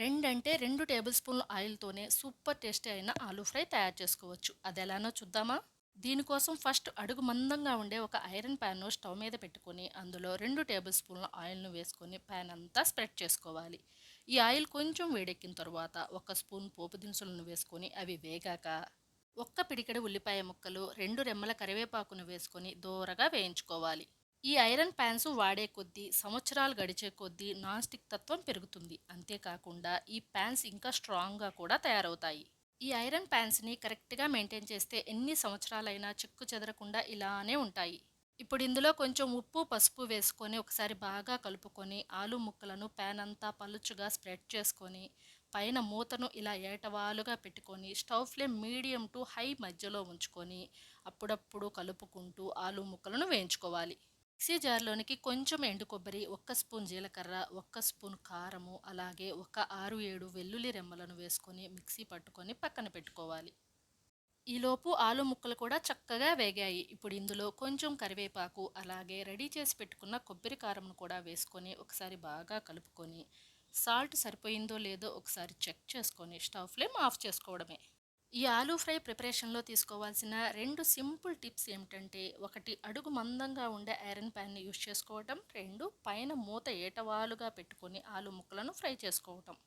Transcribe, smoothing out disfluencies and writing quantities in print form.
2 అంటే 2 టేబుల్ స్పూన్ల ఆయిల్‌తోనే super tasty అయిన ఆలూ ఫ్రై తయారు చేసుకోవచ్చు. అదెలానో చూద్దామా? దీనికోసం ఫస్ట్ అడుగు మందంగా ఉండే ఒక ఐరన్ ప్యాన్‌ను స్టవ్ మీద పెట్టుకొని, అందులో 2 టేబుల్ స్పూన్ల ఆయిల్‌ను వేసుకొని ప్యాన్ అంతా స్ప్రెడ్ చేసుకోవాలి. ఈ ఆయిల్ కొంచెం వేడెక్కిన తరువాత ఒక స్పూన్ పోపు దినుసులను వేసుకొని అవి వేగాక, ఒక్క పిడికెడు ఉల్లిపాయ ముక్కలు, 2 రెమ్మల కరివేపాకును వేసుకొని దోరగా వేయించుకోవాలి. ఈ ఐరన్ ప్యాన్స్ వాడే కొద్దీ, సంవత్సరాలు గడిచే కొద్దీ నాన్ స్టిక్ తత్వం పెరుగుతుంది. అంతేకాకుండా ఈ ప్యాన్స్ ఇంకా స్ట్రాంగ్‌గా కూడా తయారవుతాయి. ఈ ఐరన్ ప్యాన్స్‌ని కరెక్ట్‌గా మెయింటైన్ చేస్తే ఎన్ని సంవత్సరాలైనా చెక్కు చెదరకుండా ఇలానే ఉంటాయి. ఇప్పుడు ఇందులో కొంచెం ఉప్పు, పసుపు వేసుకొని ఒకసారి బాగా కలుపుకొని, ఆలు ముక్కలను ప్యాన్ అంతా పలుచగా స్ప్రెడ్ చేసుకొని, పైన మూతను ఇలా ఏటవాలుగా పెట్టుకొని, stove flame medium to high మధ్యలో ఉంచుకొని, అప్పుడప్పుడు కలుపుకుంటూ ఆలు ముక్కలను వేయించుకోవాలి. మిక్సీ జార్లోనికి కొంచెం ఎండు కొబ్బరి, ఒక్క స్పూన్ జీలకర్ర, ఒక్క స్పూన్ కారము, అలాగే ఒక 6, 7 వెల్లుల్లి రెమ్మలను వేసుకొని మిక్సీ పట్టుకొని పక్కన పెట్టుకోవాలి. ఈలోపు ఆలు ముక్కలు కూడా చక్కగా వేగాయి. ఇప్పుడు ఇందులో కొంచెం కరివేపాకు, అలాగే రెడీ చేసి పెట్టుకున్న కొబ్బరి కారంను కూడా వేసుకొని ఒకసారి బాగా కలుపుకొని, సాల్ట్ సరిపోయిందో లేదో ఒకసారి చెక్ చేసుకొని స్టవ్ ఫ్లేమ్ ఆఫ్ చేసుకోవడమే. ఈ ఆలూ ఫ్రై ప్రిపరేషన్‌లో తీసుకోవాల్సిన 2 సింపుల్ టిప్స్ ఏమిటంటే, ఒకటి అడుగు మందంగా ఉండే ఐరన్ ప్యాన్‌ని యూజ్ చేసుకోవటం, 2 పైన మూత ఏటవాలుగా పెట్టుకొని ఆలు ముక్కలను ఫ్రై చేసుకోవటం.